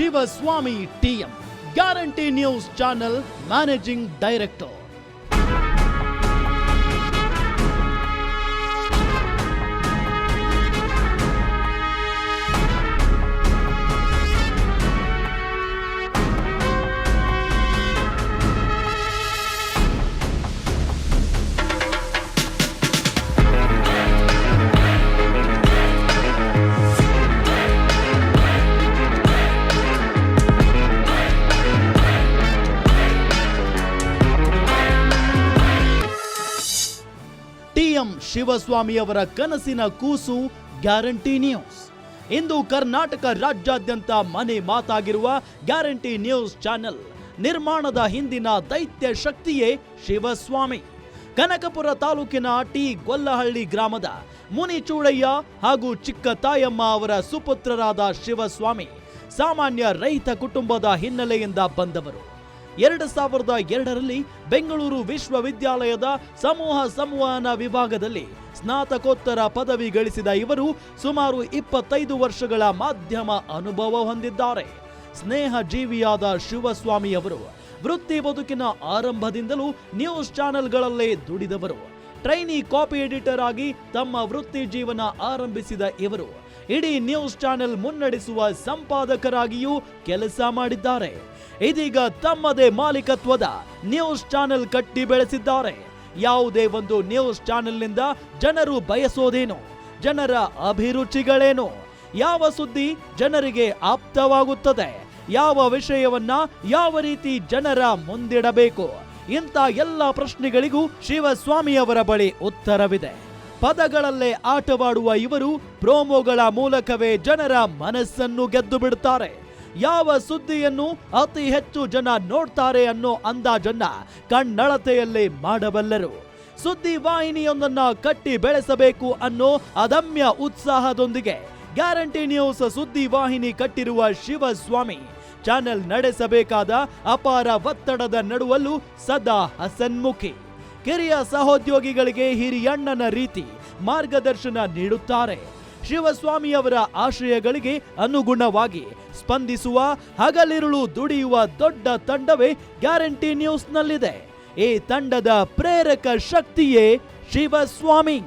Shivaswamy TM, guarantee news channel managing director. TM Shivaswamy ಅವರ ಕನಸಿನ ಕೂಸು ಗ್ಯಾರಂಟಿ ನ್ಯೂಸ್. ಇಂದು ಕರ್ನಾಟಕ ರಾಜ್ಯಾದ್ಯಂತ ಮನೆ ಮಾತಾಗಿರುವ ಗ್ಯಾರಂಟಿ ನ್ಯೂಸ್ ಚಾನೆಲ್ ನಿರ್ಮಾಣದ ಹಿಂದಿನ ದೈತ್ಯ ಶಕ್ತಿಯೇ ಶಿವಸ್ವಾಮಿ. ಕನಕಪುರ ತಾಲೂಕಿನ ಟಿ ಗೊಲ್ಲಹಳ್ಳಿ ಗ್ರಾಮದ ಮುನಿಚೂಡಯ್ಯ ಹಾಗೂ ಚಿಕ್ಕ ತಾಯಮ್ಮ ಅವರ ಸುಪುತ್ರರಾದ ಶಿವಸ್ವಾಮಿ ಸಾಮಾನ್ಯ ರೈತ ಕುಟುಂಬದ ಹಿನ್ನೆಲೆಯಿಂದ ಬಂದವರು. 2002ರಲ್ಲಿ ಬೆಂಗಳೂರು ವಿಶ್ವವಿದ್ಯಾಲಯದ ಸಮೂಹ ಸಂವಹನ ವಿಭಾಗದಲ್ಲಿ ಸ್ನಾತಕೋತ್ತರ ಪದವಿ ಗಳಿಸಿದ ಇವರು ಸುಮಾರು 25 ವರ್ಷಗಳ ಮಾಧ್ಯಮ ಅನುಭವ ಹೊಂದಿದ್ದಾರೆ. ಸ್ನೇಹ ಜೀವಿಯಾದ ಶಿವಸ್ವಾಮಿ ಅವರು ವೃತ್ತಿ ಬದುಕಿನ ಆರಂಭದಿಂದಲೂ ನ್ಯೂಸ್ ಚಾನೆಲ್ಗಳಲ್ಲೇ ದುಡಿದವರು. ಟ್ರೈನಿ ಕಾಪಿ ಎಡಿಟರ್ ಆಗಿ ತಮ್ಮ ವೃತ್ತಿ ಜೀವನ ಆರಂಭಿಸಿದ ಇವರು ಇಡೀ ನ್ಯೂಸ್ ಚಾನೆಲ್ ಮುನ್ನಡೆಸುವ ಸಂಪಾದಕರಾಗಿಯೂ ಕೆಲಸ ಮಾಡಿದ್ದಾರೆ. ಇದೀಗ ತಮ್ಮದೇ ಮಾಲೀಕತ್ವದ ನ್ಯೂಸ್ ಚಾನೆಲ್ ಕಟ್ಟಿ ಬೆಳೆಸಿದ್ದಾರೆ. ಯಾವುದೇ ಒಂದು ನ್ಯೂಸ್ ಚಾನೆಲ್ನಿಂದ ಜನರು ಬಯಸೋದೇನು, ಜನರ ಅಭಿರುಚಿಗಳೇನು, ಯಾವ ಸುದ್ದಿ ಜನರಿಗೆ ಆಪ್ತವಾಗುತ್ತದೆ, ಯಾವ ವಿಷಯವನ್ನ ಯಾವ ರೀತಿ ಜನರ ಮುಂದಿಡಬೇಕು, ಇಂಥ ಎಲ್ಲ ಪ್ರಶ್ನೆಗಳಿಗೂ ಶಿವಸ್ವಾಮಿ ಅವರ ಬಳಿ ಉತ್ತರವಿದೆ. ಪದಗಳಲ್ಲೇ ಆಟವಾಡುವ ಇವರು ಪ್ರೋಮೋಗಳ ಮೂಲಕವೇ ಜನರ ಮನಸ್ಸನ್ನು ಗೆದ್ದು ಬಿಡುತ್ತಾರೆ. ಯಾವ ಸುದ್ದಿಯನ್ನು ಅತಿ ಹೆಚ್ಚು ಜನ ನೋಡ್ತಾರೆ ಅನ್ನೋ ಅಂದಾಜನ್ನ ಕಣ್ಣಳತೆಯಲ್ಲೇ ಮಾಡಬಲ್ಲರು. ಸುದ್ದಿ ವಾಹಿನಿಯೊಂದನ್ನ ಕಟ್ಟಿ ಬೆಳೆಸಬೇಕು ಅನ್ನೋ ಅದಮ್ಯ ಉತ್ಸಾಹದೊಂದಿಗೆ ಗ್ಯಾರಂಟಿ ನ್ಯೂಸ್ ಸುದ್ದಿ ವಾಹಿನಿ ಕಟ್ಟಿರುವ ಶಿವಸ್ವಾಮಿ ಚಾನೆಲ್ ನಡೆಸಬೇಕಾದ ಅಪಾರ ಒತ್ತಡದ ನಡುವಲ್ಲೂ ಸದಾ ಹಸನ್ಮುಖಿ. ಕಿರಿಯ ಸಹೋದ್ಯೋಗಿಗಳಿಗೆ ಹಿರಿಯಣ್ಣನ ರೀತಿ ಮಾರ್ಗದರ್ಶನ ನೀಡುತ್ತಾರೆ. ಶಿವಸ್ವಾಮಿ ಅವರ ಆಶಯಗಳಿಗೆ ಅನುಗುಣವಾಗಿ ಸ್ಪಂದಿಸುವ, ಹಗಲಿರುಳು ದುಡಿಯುವ ದೊಡ್ಡ ತಂಡವೇ ಗ್ಯಾರಂಟಿ ನ್ಯೂಸ್ನಲ್ಲಿದೆ. ಈ ತಂಡದ ಪ್ರೇರಕ ಶಕ್ತಿಯೇ ಶಿವಸ್ವಾಮಿ.